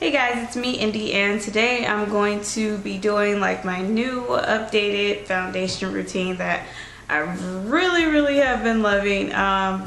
Hey guys, it's me Indy, and today I'm going to be doing like my new updated foundation routine that I really have been loving. I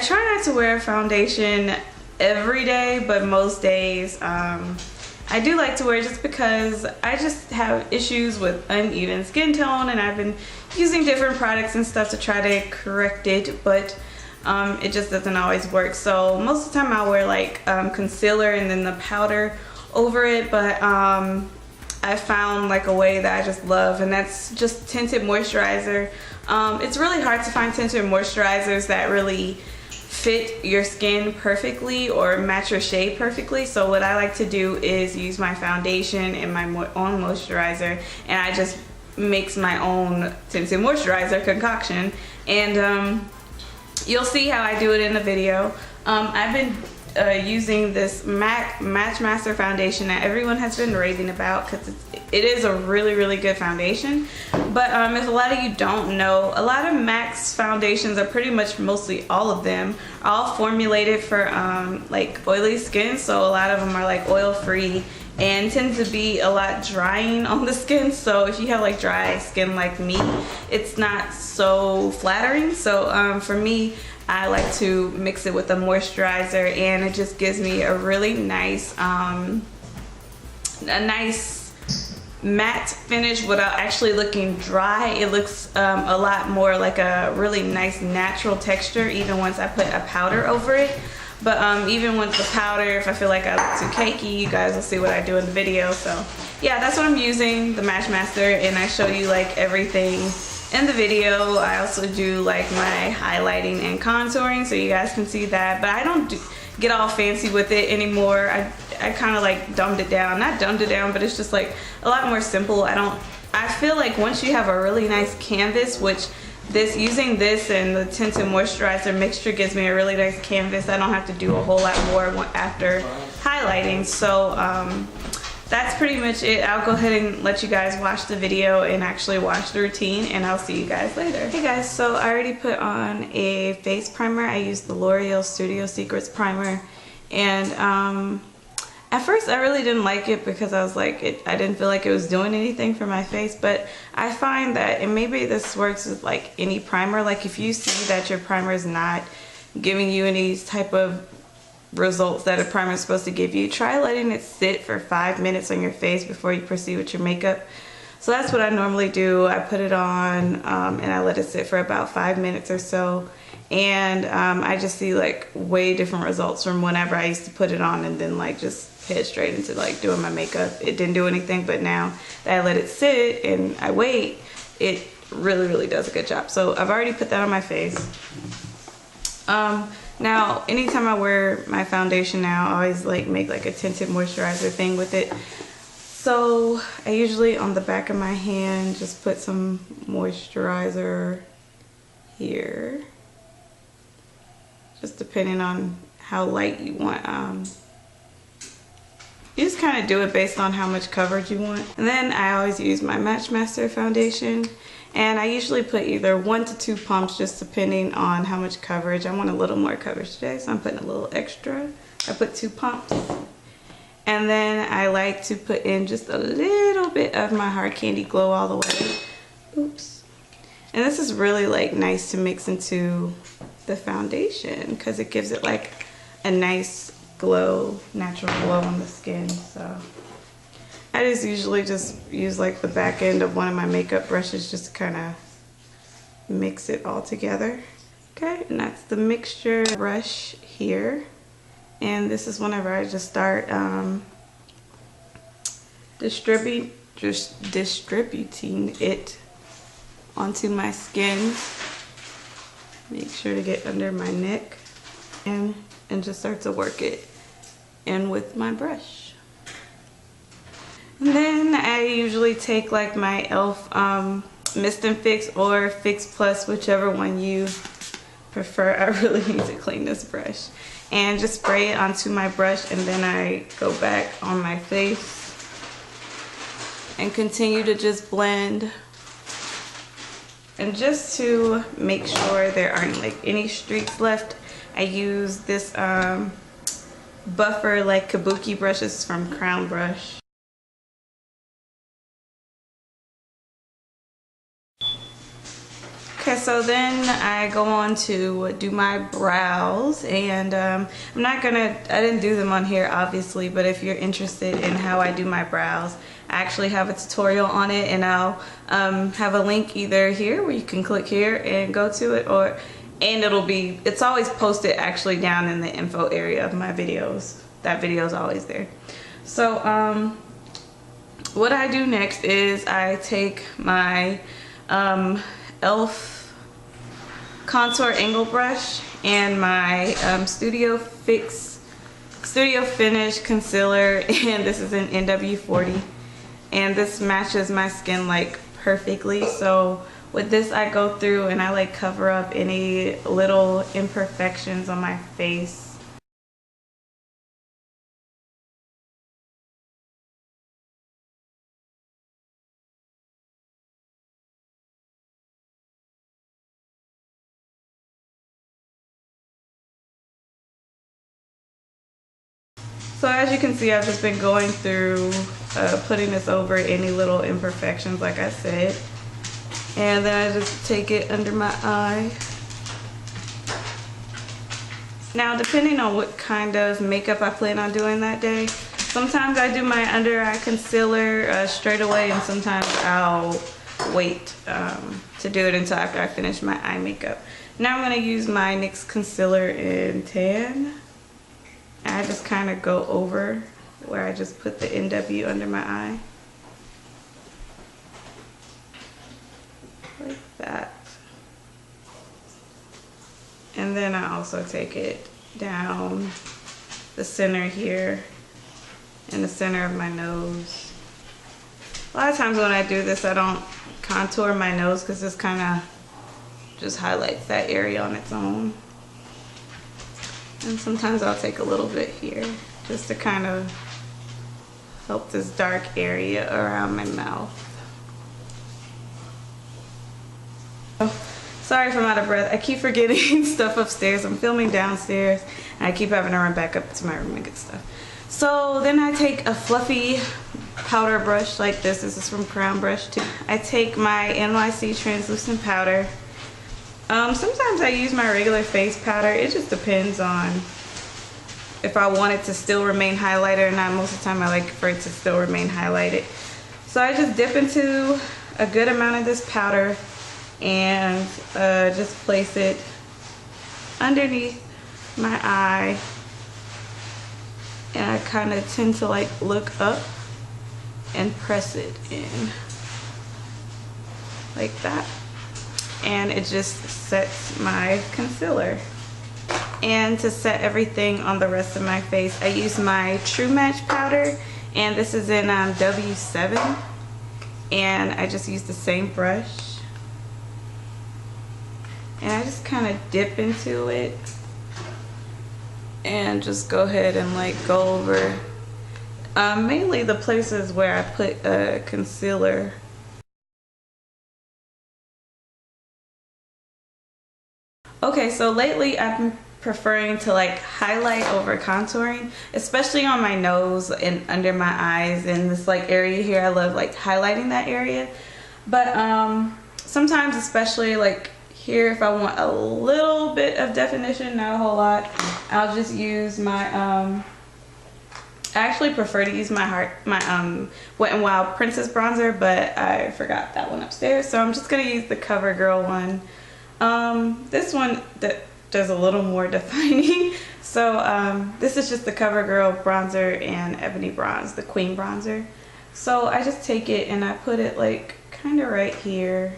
try not to wear foundation every day, but most days I do like to wear it just because I just have issues with uneven skin tone, and I've been using different products and stuff to try to correct it, but it just doesn't always work. So most of the time I'll wear like concealer and then the powder over it, but I found like a way that I just love, and that's just tinted moisturizer. It's really hard to find tinted moisturizers that really fit your skin perfectly or match your shade perfectly. So what I like to do is use my foundation and my own moisturizer, and I just mix my own tinted moisturizer concoction, and you'll see how I do it in the video. I've been using this MAC Match Master foundation that everyone has been raving about because it is a really good foundation. But if a lot of you don't know, a lot of MAC's foundations are pretty much, mostly all of them, are all formulated for like oily skin. So a lot of them are like oil free and tend to be a lot drying on the skin. So if you have like dry skin like me, it's not so flattering. So for me, I like to mix it with a moisturizer, and it just gives me a really nice matte finish without actually looking dry. It looks a lot more like a really nice natural texture even once I put a powder over it. But even with the powder, if I feel like I look too cakey, you guys will see what I do in the video. So yeah, that's what I'm using, the Match Master, and I show you like everything in the video. I also do like my highlighting and contouring, so you guys can see that. But I don't get all fancy with it anymore. I kind of like dumbed it down. Not dumbed it down, but it's just like a lot more simple. I feel like once you have a really nice canvas, which using this and the tinted moisturizer mixture gives me a really nice canvas, I don't have to do a whole lot more after highlighting. So that's pretty much it. I'll go ahead and let you guys watch the video and actually watch the routine, and I'll see you guys later. Hey guys, so I already put on a face primer. I used the L'Oreal Studio Secrets primer, and at first I really didn't like it because I was like, I didn't feel like it was doing anything for my face. But I find that, and maybe this works with like any primer, like if you see that your primer is not giving you any type of results that a primer is supposed to give you, try letting it sit for 5 minutes on your face before you proceed with your makeup. So that's what I normally do. I put it on and I let it sit for about 5 minutes or so, and I just see like way different results from whenever I used to put it on and then like just head straight into like doing my makeup. It didn't do anything, but now that I let it sit and I wait, it really does a good job. So I've already put that on my face. Now anytime I wear my foundation now, I always like make like a tinted moisturizer thing with it. So I usually on the back of my hand just put some moisturizer here, just depending on how light you want. You just kind of do it based on how much coverage you want. And then I always use my Match Master foundation, and I usually put either 1 to 2 pumps, just depending on how much coverage. I want a little more coverage today, so I'm putting a little extra. I put 2 pumps. And then I like to put in just a little bit of my Hard Candy Glow all the way. Oops. And this is really like nice to mix into the foundation because it gives it like a nice glow, natural glow on the skin. So I just usually just use like the back end of one of my makeup brushes just to kind of mix it all together. Okay, and that's the mixture brush here. And this is whenever I just start distributing it onto my skin. Make sure to get under my neck and just start to work it in with my brush. And then I usually take like my e.l.f. Mist and Fix or Fix Plus, whichever one you prefer. I really need to clean this brush. And just spray it onto my brush, and then I go back on my face and continue to just blend. And just to make sure there aren't like any streaks left, I use this buffer like kabuki brushes from Crown Brush. Okay, so then I go on to do my brows, and I didn't do them on here obviously, but if you're interested in how I do my brows, I actually have a tutorial on it, and I'll have a link either here where you can click here and go to it, and it's always posted actually down in the info area of my videos. That video is always there. So what I do next is I take my e.l.f. contour angle brush and my Studio Finish concealer, and this is an NW40, and this matches my skin like perfectly. So with this I go through and I like cover up any little imperfections on my face. So as you can see, I've just been going through putting this over any little imperfections like I said. And then I just take it under my eye. Now depending on what kind of makeup I plan on doing that day, sometimes I do my under eye concealer straight away, and sometimes I'll wait to do it until after I finish my eye makeup. Now I'm going to use my NYX concealer in Tan. I just kind of go over where I just put the NW under my eye. Like that. And then I also take it down the center here, in the center of my nose. A lot of times when I do this, I don't contour my nose because this kind of just highlights that area on its own. And sometimes I'll take a little bit here just to kind of help this dark area around my mouth. Sorry if I'm out of breath. I keep forgetting stuff upstairs. I'm filming downstairs and I keep having to run back up to my room and get stuff. So then I take a fluffy powder brush like this. This is from Crown Brush too. I take my NYC translucent powder. Sometimes I use my regular face powder. It just depends on if I want it to still remain highlighted or not. Most of the time I like for it to still remain highlighted. So I just dip into a good amount of this powder and just place it underneath my eye. And I kind of tend to like look up and press it in like that. And it just sets my concealer. And to set everything on the rest of my face, I use my True Match powder, and this is in W7, and I just use the same brush, and I just kind of dip into it and just go ahead and like go over mainly the places where I put concealer. Okay, so lately I've been preferring to like highlight over contouring, especially on my nose and under my eyes and this like area here. I love like highlighting that area. But sometimes, especially like here, if I want a little bit of definition, not a whole lot, I'll just use my I actually prefer to use my Wet n Wild Princess bronzer, but I forgot that one upstairs, so I'm just gonna use the CoverGirl one. This one that does a little more defining. So this is just the CoverGirl bronzer and Ebony Bronze, the Queen bronzer. So I just take it and I put it like kind of right here.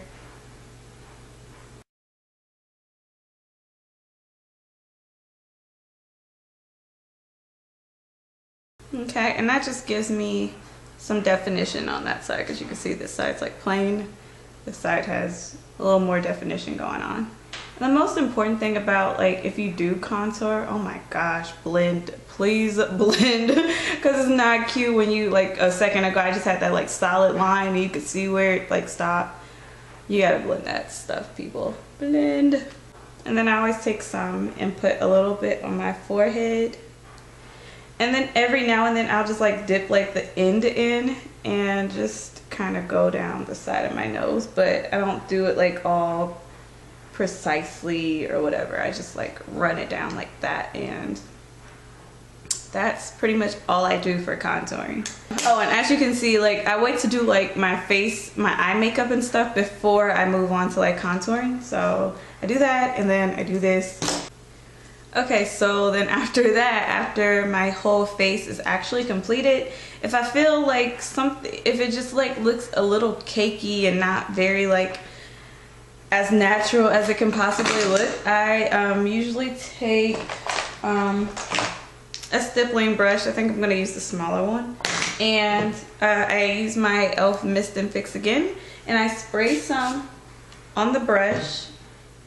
Okay, and that just gives me some definition on that side, because you can see this side's like plain. This side has a little more definition going on. And the most important thing about like if you do contour, oh my gosh, blend, please blend, because it's not cute when you like a second ago I just had that like solid line and you could see where it like stopped. You gotta blend that stuff, people. Blend. And then I always take some and put a little bit on my forehead. And then every now and then I'll just like dip like the end in and just kind of go down the side of my nose, but I don't do it like all precisely or whatever. I just like run it down like that, and that's pretty much all I do for contouring. Oh, and as you can see, like I wait to do like my face, my eye makeup and stuff before I move on to like contouring. So I do that and then I do this. Okay, so then after that, after my whole face is actually completed, if I feel like something, if it just like looks a little cakey and not very like as natural as it can possibly look, I usually take a stippling brush. I think I'm gonna use the smaller one, and I use my e.l.f. Mist and Fix Again, and I spray some on the brush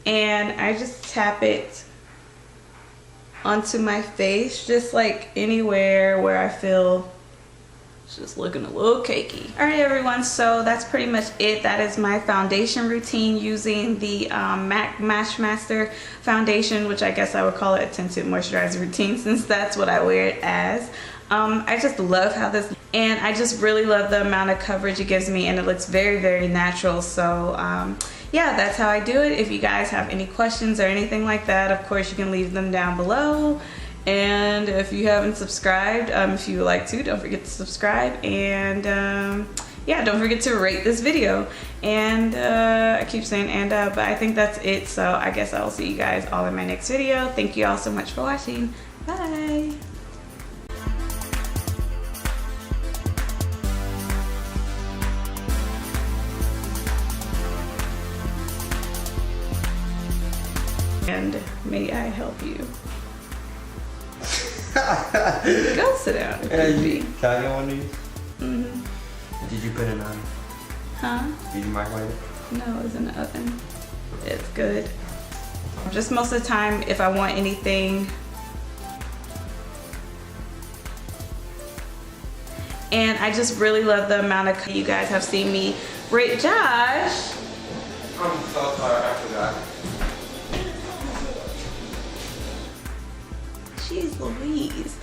and I just tap it onto my face, just like anywhere where I feel it's just looking a little cakey. Alright everyone, so that's pretty much it. That is my foundation routine using the MAC Match Master foundation, which I guess I would call it a tinted moisturizer routine since that's what I wear it as. I just love how this, and I just really love the amount of coverage it gives me, and it looks very, very natural. So yeah, that's how I do it. If you guys have any questions or anything like that, of course you can leave them down below. And if you haven't subscribed, if you would like to, don't forget to subscribe. And yeah, don't forget to rate this video. And I keep saying but I think that's it. So I guess I will see you guys all in my next video. Thank you all so much for watching. Bye. And may I help you? Go sit down. Can I get one of these? Mm-hmm. Did you put it on? Huh? Did you microwave it? No, it's in the oven. It's good. Just most of the time, if I want anything. And I just really love the amount of you guys have seen me rate Josh. I'm so sorry, I forgot. Jeez Louise.